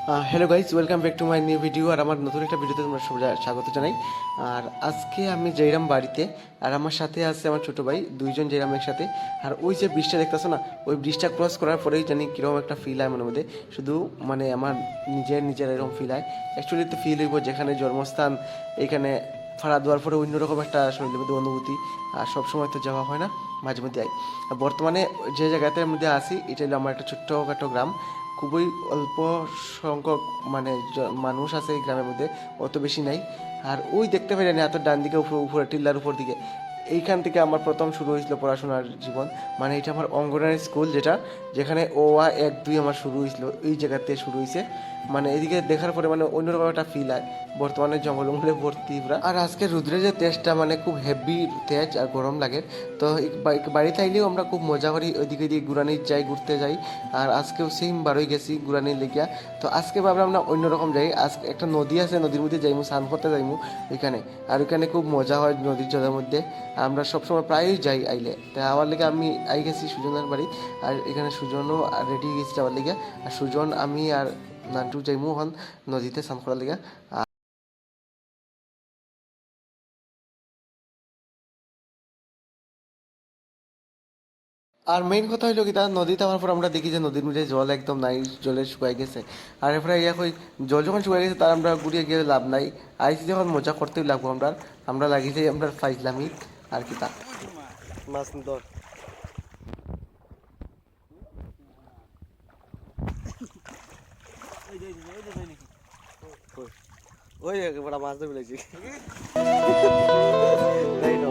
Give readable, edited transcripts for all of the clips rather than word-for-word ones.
Hello guys, welcome back to my new video. আর আমার নতুন একটা ভিডিওতে তোমরা সবাই স্বাগত জানাই। আর আজকে আমি যাইরাম বাড়িতে, আর আমার সাথে আছে আমার ছোটো ভাই, দুইজন যাইরাম একসাথে। আর ওই যে ব্রিজটা দেখতেছো না, ওই ব্রিজটা ক্রস করার পরেই জানি কীরকম একটা ফিল হয় মনের মধ্যে। শুধু মানে আমার নিজের এরকম ফিল হয়। অ্যাকচুয়ালি তো ফিল হইব যেখানে জন্মস্থান, এখানে ভাড়া দেওয়ার পরে অন্যরকম একটা শরীরের মধ্যে অনুভূতি। আর সবসময় তো যাওয়া হয় না, মাঝে মধ্যে আই। আর বর্তমানে যে জায়গাটার মধ্যে আসি, এটা হলো আমার একটা ছোট্টখাটো গ্রাম। খুবই অল্প সংখ্যক মানে মানুষ আছে এই গ্রামের মধ্যে, অত বেশি নাই। আর ওই দেখতে পাই না এত ডান দিকে উপরে টিল্লার উপর দিকে, এইখান থেকে আমার প্রথম শুরু হয়েছিল পড়াশোনার জীবন। মানে এটা আমার অঙ্গনওয়াড়ি স্কুল, যেখানে ও আ 1 2 আমার শুরু হয়েছিল, এই জায়গাতে শুরু হয়েছে। মানে এদিকে দেখার পরে মানে অন্যরকম একটা ফিল হয়। বর্তমানে জঙ্গলে ভর্তি পুরা। আর আজকে রুদ্রের যে তেজটা মানে খুব হেভি তেজ আর গরম লাগে। তো বাড়িতে আইলেও আমরা খুব মজা করি, ওইদিকে দিয়ে ঘুরানি যাই, ঘুরতে যাই। আর আজকেও সেম বারোই গেছি ঘুরানির লেগিয়া। তো আজকে ভাবলাম না অন্যরকম যাই, আজকে একটা নদী আছে, নদীর মধ্যে যাইমু, স্নান করতে যাইমু ওইখানে। আর ওইখানে খুব মজা হয় নদীর জলের মধ্যে। আমরা সবসময় প্রায়ই যাই আইলে। তাই আমার লেগে আমি আই গেছি সুজনের বাড়ি। আর এখানে সুজনও রেডি হয়ে গেছি যাওয়ার লেগে। আর সুজন, আমি আর নান্টু যাইমু হন নদীতে স্নান করার লেগে। আর মেইন কথা হইলো কি, তার নদীতে আমার পর আমরা দেখি যে নদীর মধ্যে জল একদম নাই, জলে শুকাই গেছে। আর এরপরে ইয়া কই, জল যখন শুকাই গেছে তার আমরা ঘুরিয়ে গিয়ে লাভ নাই। আইসি যখন মজা করতেই লাগবো আমরা, আমরা লাগি যাই আমরা ফাইজলামি আর কি তা মাছ ধর। ওই বড় মাছ ধরে ফেলেছি। তাই না?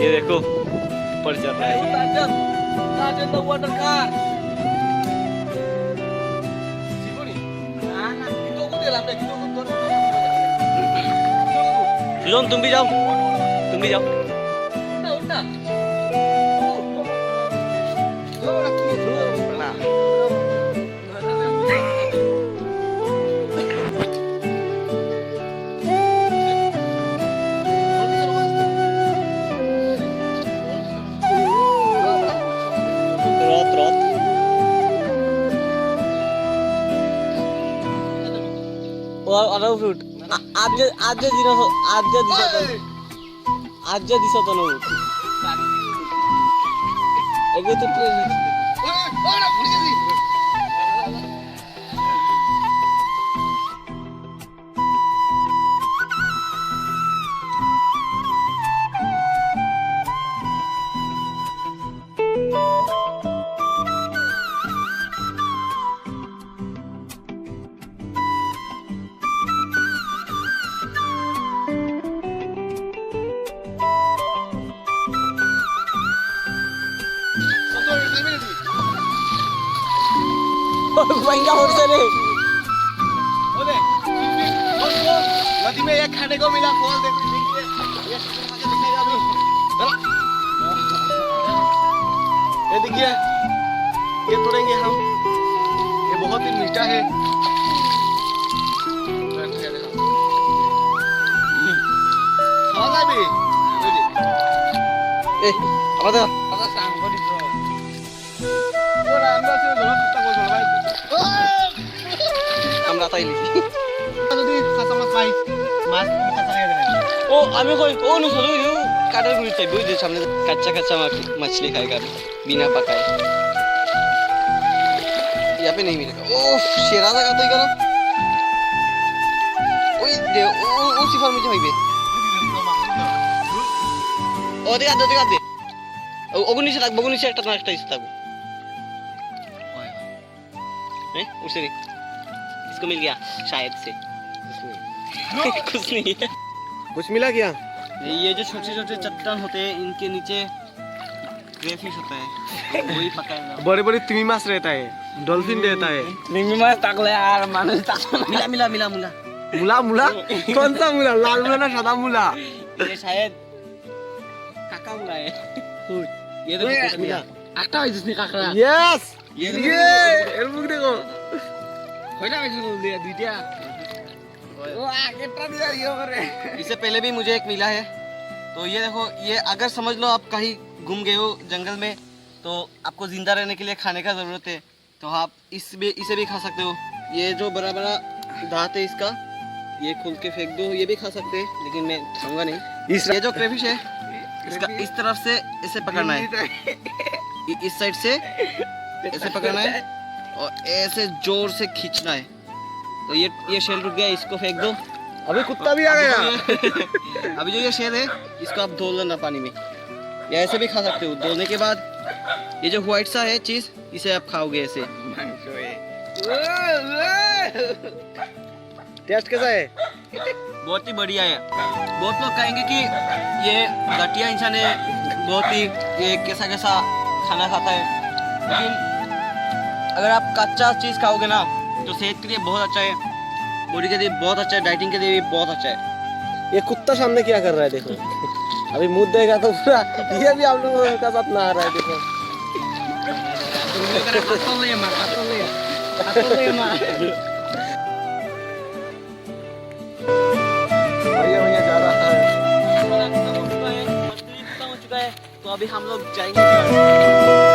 ये देखो ऊपर चल रहा है। वाटर कार सुजन तुम भी जाओ, तुम भी जाओ। रथ रथ और फ्रूट आज दिसत नो एगे तो महंगा हो रे। नदी में एक खाने को मिला, खोल देखो। ये देखिए, ये तोड़ेंगे हम, ये बहुत ही मीठा है। खाना भी ए আমাদের আমরা তাই লিখি। ও আমি কই ও নো সলো ইউ কাটার গুড়ি চাই বই যে সামনে কাচ্চা কাচ্চা मछली खाएगा बिना पकाए। यहाँ पे नहीं मिलेगा। ओह शेरा लगा तो इधर ओए दे ओ सी फार्म में जो है ওদিকে হাত দে, ওদিকে হাত দে। ওগুন নিচে থাকবো, ওগুন নিচে একটা না একটা নিচে থাকবো। उसे नहीं, इसको मिल गया शायद से। कुछ नहीं है। कुछ मिला क्या? ये जो छोटे छोटे चट्टान होते हैं इनके नीचे क्रेफिश होता है, वही पकड़ना। बड़े बड़े तिमी माछ रहता है, डॉल्फिन रहता है। मिमी मार ताकले यार, मानुष ताकले। मिला मिला मिला मिला। मुला मुला? कौन सा मुला? लाल मुला ना सादा मुला? ये शायद काका मुला है। ये तो मिला। आता है जिसने काकड़ा। यस ये एल्बुक देखो। कोई ना वैसे बोल दिया दीदिया। वो आगे टन दिया ये करे। इससे पहले भी मुझे एक मिला है। तो ये देखो, ये अगर समझ लो आप कहीं घूम गए हो जंगल में, तो आपको जिंदा रहने के लिए खाने का ज़रूरत है, तो आप इसे भी खा सकते हो। ये जो बड़ा बड़ा दांत है इसका, ये खोल के फेंक दो, ये भी खा सकते हैं, लेकिन मैं खाऊंगा नहीं। ये जो क्रेफिश है, इसका इस तरफ से इसे पकड़ना है, इस साइड से ऐसे पकड़ना है और ऐसे जोर से खींचना है। तो ये शेल रुक गया, इसको फेंक दो। अभी कुत्ता भी आ गया। अभी जो ये शेल है, इसको आप धो लेना पानी में, या ऐसे भी खा सकते हो। धोने के बाद ये जो व्हाइट सा है चीज, इसे आप खाओगे ऐसे। टेस्ट कैसा है? बहुत ही बढ़िया है। बहुत लोग कहेंगे कि ये घटिया इंसान है, बहुत ही ये कैसा कैसा खाना खाता है, लेकिन अगर आप कच्चा चीज़ खाओगे ना तो सेहत के लिए बहुत अच्छा है, बॉडी के लिए बहुत अच्छा है, डाइटिंग के लिए भी बहुत अच्छा है। ये कुत्ता सामने क्या कर रहा है देखो। अभी मुंह देगा तो पूरा ये भी आप लोगों का साथ नहा रहा है देखो। भैया भैया जा रहा है। हो चुका है, तो अभी हम लोग जाएंगे।